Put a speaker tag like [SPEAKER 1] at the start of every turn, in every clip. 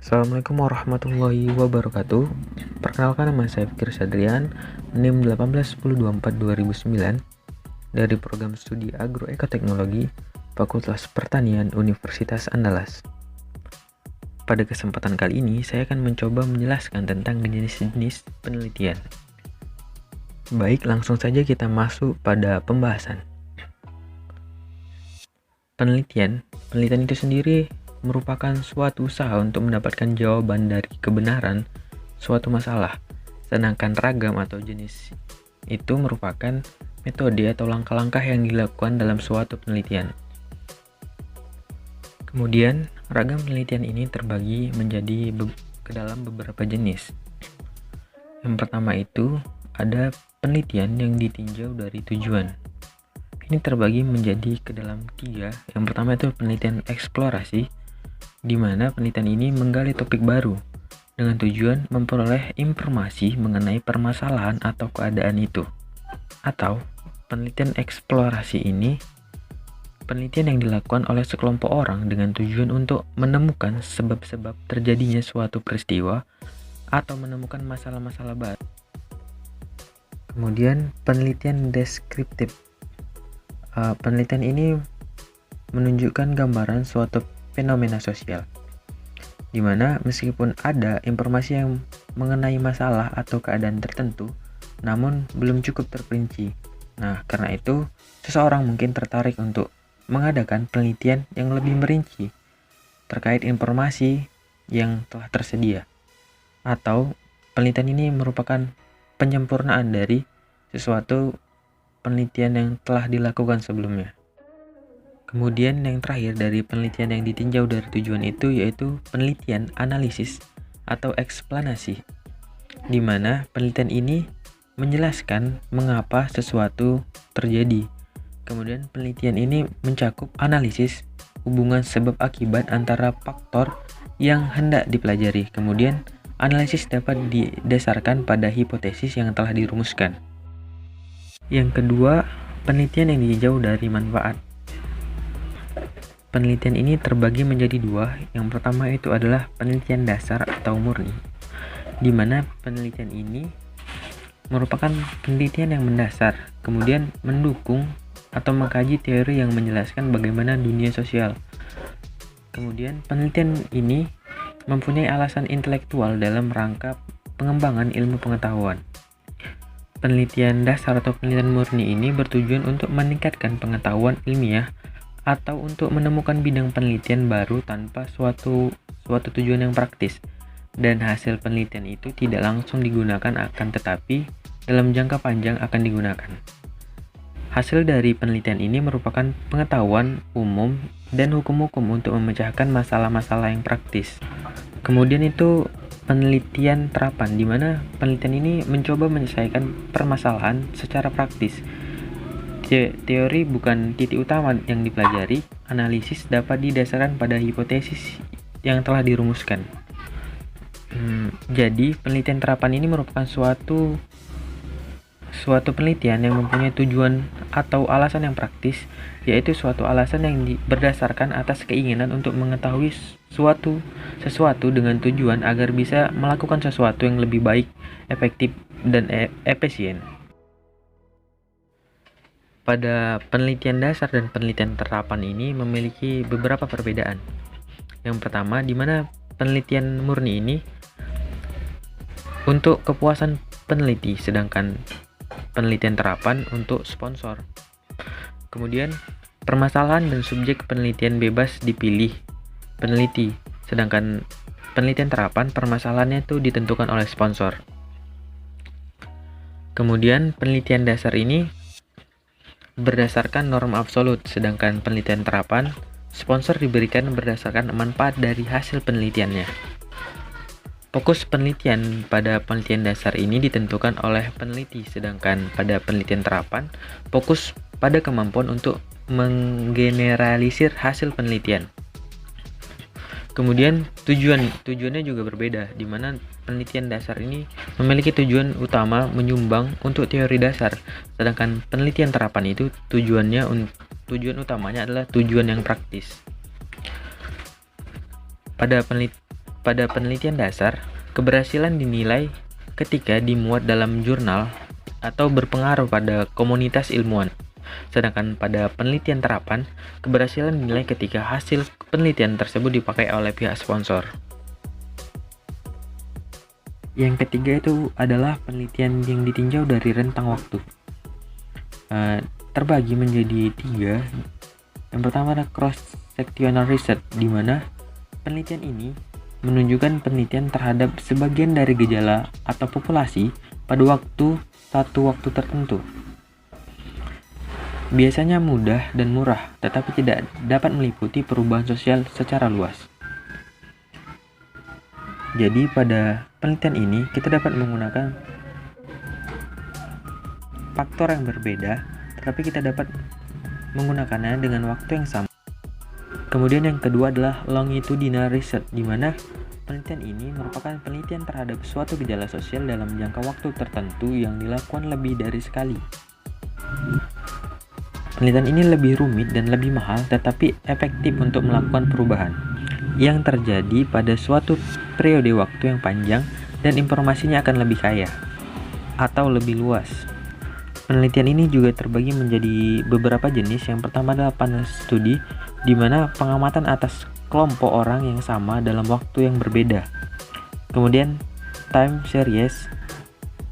[SPEAKER 1] Assalamualaikum warahmatullahi wabarakatuh. Perkenalkan, nama saya Fikri Sadrian, NIM 181024-2009 dari Program Studi Agroekoteknologi Fakultas Pertanian Universitas Andalas. Pada kesempatan kali ini, saya akan mencoba menjelaskan tentang jenis-jenis penelitian. Baik, langsung saja kita masuk pada pembahasan. Penelitian itu sendiri merupakan suatu usaha untuk mendapatkan jawaban dari kebenaran suatu masalah, sedangkan ragam atau jenis itu merupakan metode atau langkah-langkah yang dilakukan dalam suatu penelitian. Kemudian, ragam penelitian ini terbagi menjadi ke dalam beberapa jenis. Yang pertama itu ada penelitian yang ditinjau dari tujuan. Ini terbagi menjadi ke dalam 3. Yang pertama itu penelitian eksplorasi, di mana penelitian ini menggali topik baru dengan tujuan memperoleh informasi mengenai permasalahan atau keadaan itu. Atau penelitian eksplorasi ini penelitian yang dilakukan oleh sekelompok orang dengan tujuan untuk menemukan sebab-sebab terjadinya suatu peristiwa atau menemukan masalah-masalah baru. Kemudian penelitian deskriptif. Penelitian ini menunjukkan gambaran suatu fenomena sosial, di mana meskipun ada informasi yang mengenai masalah atau keadaan tertentu, namun belum cukup terperinci. Nah, karena itu, seseorang mungkin tertarik untuk mengadakan penelitian yang lebih merinci terkait informasi yang telah tersedia. Atau penelitian ini merupakan penyempurnaan dari sesuatu penelitian yang telah dilakukan sebelumnya. Kemudian yang terakhir dari penelitian yang ditinjau dari tujuan itu yaitu penelitian analisis atau eksplanasi, di mana penelitian ini menjelaskan mengapa sesuatu terjadi. Kemudian penelitian ini mencakup analisis hubungan sebab akibat antara faktor yang hendak dipelajari. Kemudian analisis dapat didasarkan pada hipotesis yang telah dirumuskan. Yang kedua, penelitian yang ditinjau dari manfaat. Penelitian ini terbagi menjadi 2. Yang pertama itu adalah penelitian dasar atau murni, di mana penelitian ini merupakan penelitian yang mendasar, kemudian mendukung atau mengkaji teori yang menjelaskan bagaimana dunia sosial. Kemudian penelitian ini mempunyai alasan intelektual dalam rangka pengembangan ilmu pengetahuan. Penelitian dasar atau penelitian murni ini bertujuan untuk meningkatkan pengetahuan ilmiah atau untuk menemukan bidang penelitian baru tanpa suatu tujuan yang praktis, dan hasil penelitian itu tidak langsung digunakan akan tetapi dalam jangka panjang akan digunakan. Hasil dari penelitian ini merupakan pengetahuan umum dan hukum-hukum untuk memecahkan masalah-masalah yang praktis. Kemudian itu penelitian terapan, di mana penelitian ini mencoba menyelesaikan permasalahan secara praktis. Teori bukan titik utama yang dipelajari. Analisis dapat didasarkan pada hipotesis yang telah dirumuskan. Jadi penelitian terapan ini merupakan suatu penelitian yang mempunyai tujuan atau alasan yang praktis, yaitu suatu alasan yang berdasarkan atas keinginan untuk mengetahui sesuatu dengan tujuan agar bisa melakukan sesuatu yang lebih baik, efektif, dan efisien. Pada penelitian dasar dan penelitian terapan ini memiliki beberapa perbedaan. Yang pertama, di mana penelitian murni ini untuk kepuasan peneliti, sedangkan penelitian terapan untuk sponsor. Kemudian, permasalahan dan subjek penelitian bebas dipilih peneliti, sedangkan penelitian terapan permasalahannya itu ditentukan oleh sponsor. Kemudian, penelitian dasar ini berdasarkan norma absolut, sedangkan penelitian terapan sponsor diberikan berdasarkan manfaat dari hasil penelitiannya. Fokus penelitian pada penelitian dasar ini ditentukan oleh peneliti, sedangkan pada penelitian terapan fokus pada kemampuan untuk menggeneralisir hasil penelitian. Kemudian tujuannya juga berbeda, di mana penelitian dasar ini memiliki tujuan utama menyumbang untuk teori dasar, sedangkan penelitian terapan itu tujuan utamanya adalah tujuan yang praktis. Pada pada penelitian dasar, keberhasilan dinilai ketika dimuat dalam jurnal atau berpengaruh pada komunitas ilmuwan. Sedangkan pada penelitian terapan, keberhasilan dinilai ketika hasil penelitian tersebut dipakai oleh pihak sponsor. Yang ketiga itu adalah penelitian yang ditinjau dari rentang waktu. Terbagi menjadi 3. Yang pertama adalah cross-sectional research, di mana penelitian ini menunjukkan penelitian terhadap sebagian dari gejala atau populasi pada satu waktu tertentu. Biasanya mudah dan murah, tetapi tidak dapat meliputi perubahan sosial secara luas. Jadi pada penelitian ini kita dapat menggunakan faktor yang berbeda, tetapi kita dapat menggunakannya dengan waktu yang sama. Kemudian yang kedua adalah longitudinal research, di mana penelitian ini merupakan penelitian terhadap suatu gejala sosial dalam jangka waktu tertentu yang dilakukan lebih dari sekali. Penelitian ini lebih rumit dan lebih mahal, tetapi efektif untuk melakukan perubahan yang terjadi pada suatu periode waktu yang panjang dan informasinya akan lebih kaya atau lebih luas. Penelitian ini juga terbagi menjadi beberapa jenis. Yang pertama adalah panel studi, di mana pengamatan atas kelompok orang yang sama dalam waktu yang berbeda. Kemudian time series,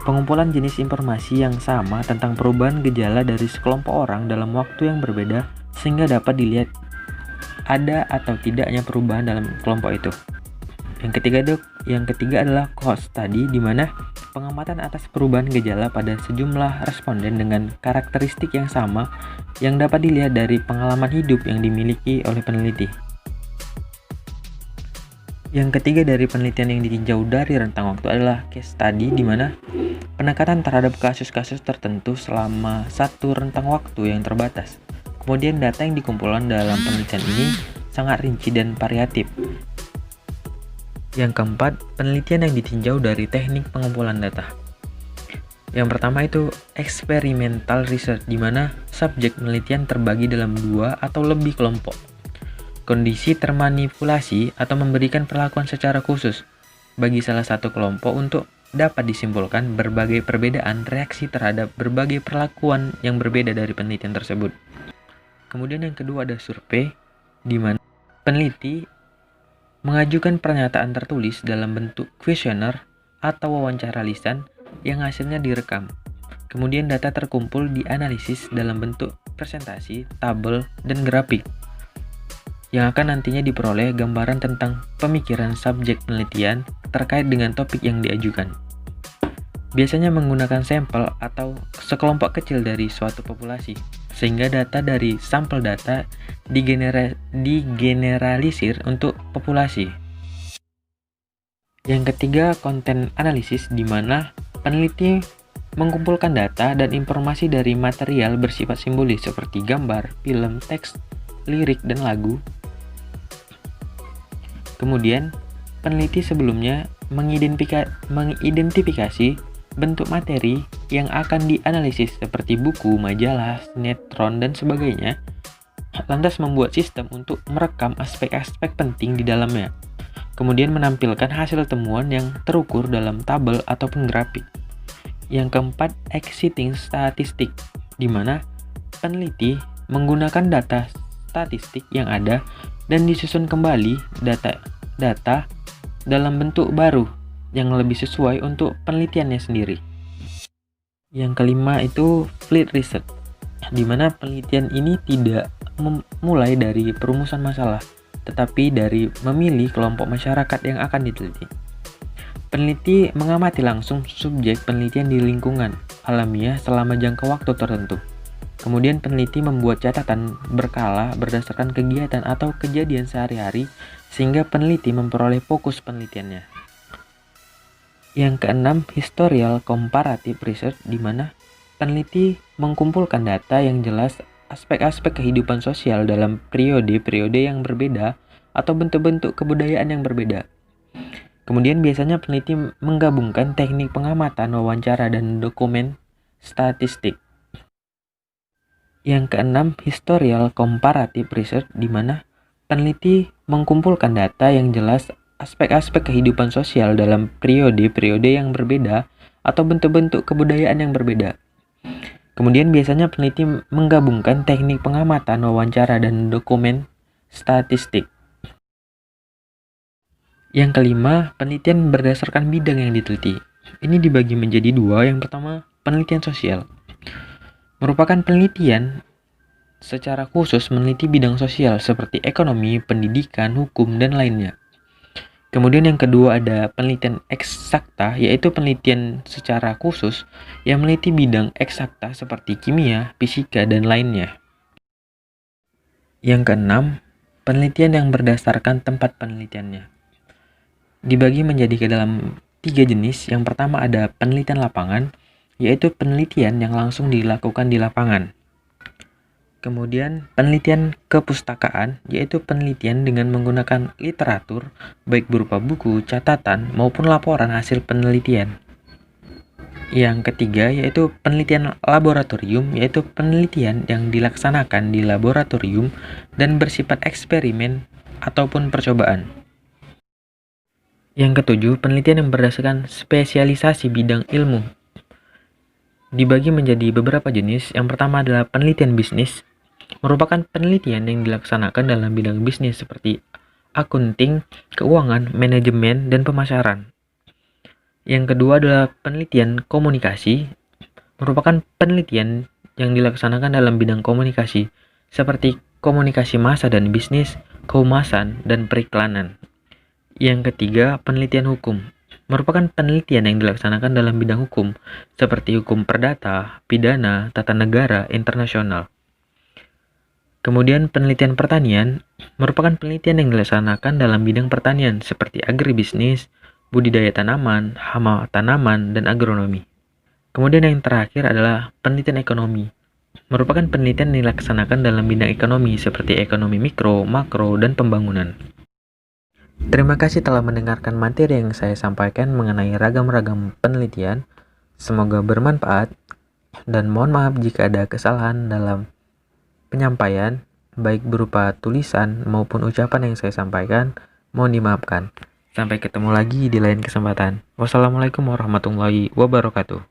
[SPEAKER 1] pengumpulan jenis informasi yang sama tentang perubahan gejala dari sekelompok orang dalam waktu yang berbeda sehingga dapat dilihat ada atau tidaknya perubahan dalam kelompok itu. Yang ketiga adalah cohort study, di mana pengamatan atas perubahan gejala pada sejumlah responden dengan karakteristik yang sama yang dapat dilihat dari pengalaman hidup yang dimiliki oleh peneliti. Yang ketiga dari penelitian yang ditinjau dari rentang waktu adalah case study, di mana penekatan terhadap kasus-kasus tertentu selama satu rentang waktu yang terbatas. Kemudian data yang dikumpulkan dalam penelitian ini sangat rinci dan variatif. Yang keempat, penelitian yang ditinjau dari teknik pengumpulan data. Yang pertama itu experimental research, di mana subjek penelitian terbagi dalam 2 atau lebih kelompok. Kondisi termanipulasi atau memberikan perlakuan secara khusus bagi salah satu kelompok untuk dapat disimpulkan berbagai perbedaan reaksi terhadap berbagai perlakuan yang berbeda dari penelitian tersebut. Kemudian yang kedua ada survei, di mana peneliti mengajukan pernyataan tertulis dalam bentuk kuesioner atau wawancara lisan yang hasilnya direkam. Kemudian data terkumpul dianalisis dalam bentuk presentasi, tabel, dan grafik yang akan nantinya diperoleh gambaran tentang pemikiran subjek penelitian terkait dengan topik yang diajukan. Biasanya menggunakan sampel atau sekelompok kecil dari suatu populasi, sehingga data dari sampel data digeneralisir untuk populasi. Yang ketiga, konten analisis, di mana peneliti mengumpulkan data dan informasi dari material bersifat simbolis seperti gambar, film, teks, lirik, dan lagu. Kemudian, peneliti sebelumnya mengidentifikasi bentuk materi yang akan dianalisis seperti buku, majalah, sinetron, dan sebagainya, lantas membuat sistem untuk merekam aspek-aspek penting di dalamnya, kemudian menampilkan hasil temuan yang terukur dalam tabel ataupun grafik. Yang keempat, exciting statistik, di mana peneliti menggunakan data statistik yang ada dan disusun kembali data dalam bentuk baru yang lebih sesuai untuk penelitiannya sendiri. Yang kelima itu fleet research, di mana penelitian ini tidak memulai dari perumusan masalah, tetapi dari memilih kelompok masyarakat yang akan diteliti. Peneliti mengamati langsung subjek penelitian di lingkungan alamiah selama jangka waktu tertentu. Kemudian peneliti membuat catatan berkala berdasarkan kegiatan atau kejadian sehari-hari sehingga peneliti memperoleh fokus penelitiannya. Yang keenam, historical comparative research, di mana peneliti mengumpulkan data yang jelas aspek-aspek kehidupan sosial dalam periode-periode yang berbeda atau bentuk-bentuk kebudayaan yang berbeda. Kemudian biasanya peneliti menggabungkan teknik pengamatan, wawancara, dan dokumen statistik. Yang keenam, historical comparative research, di mana peneliti mengumpulkan data yang jelas aspek-aspek kehidupan sosial dalam periode-periode yang berbeda atau bentuk-bentuk kebudayaan yang berbeda. Kemudian biasanya peneliti menggabungkan teknik pengamatan, wawancara, dan dokumen statistik. Yang kelima, penelitian berdasarkan bidang yang diteliti. Ini dibagi menjadi dua. Yang pertama, penelitian sosial. Merupakan penelitian secara khusus meneliti bidang sosial seperti ekonomi, pendidikan, hukum, dan lainnya. Kemudian yang kedua ada penelitian eksakta, yaitu penelitian secara khusus yang meneliti bidang eksakta seperti kimia, fisika, dan lainnya. Yang keenam, penelitian yang berdasarkan tempat penelitiannya. Dibagi menjadi ke dalam 3 jenis. Yang pertama ada penelitian lapangan, yaitu penelitian yang langsung dilakukan di lapangan. Kemudian penelitian kepustakaan, yaitu penelitian dengan menggunakan literatur, baik berupa buku, catatan, maupun laporan hasil penelitian. Yang ketiga yaitu penelitian laboratorium, yaitu penelitian yang dilaksanakan di laboratorium dan bersifat eksperimen ataupun percobaan. Yang ketujuh, penelitian yang berdasarkan spesialisasi bidang ilmu. Dibagi menjadi beberapa jenis. Yang pertama adalah penelitian bisnis, merupakan penelitian yang dilaksanakan dalam bidang bisnis seperti akunting, keuangan, manajemen, dan pemasaran. Yang kedua adalah penelitian komunikasi, merupakan penelitian yang dilaksanakan dalam bidang komunikasi seperti komunikasi massa dan bisnis, kehumasan, dan periklanan. Yang ketiga, penelitian hukum, merupakan penelitian yang dilaksanakan dalam bidang hukum seperti hukum perdata, pidana, tata negara, internasional. Kemudian penelitian pertanian merupakan penelitian yang dilaksanakan dalam bidang pertanian seperti agribisnis, budidaya tanaman, hama tanaman, dan agronomi. Kemudian yang terakhir adalah penelitian ekonomi, merupakan penelitian yang dilaksanakan dalam bidang ekonomi seperti ekonomi mikro, makro, dan pembangunan. Terima kasih telah mendengarkan materi yang saya sampaikan mengenai ragam-ragam penelitian. Semoga bermanfaat dan mohon maaf jika ada kesalahan dalam penyampaian, baik berupa tulisan maupun ucapan yang saya sampaikan. Mohon dimaafkan. Sampai ketemu lagi di lain kesempatan. Wassalamualaikum warahmatullahi wabarakatuh.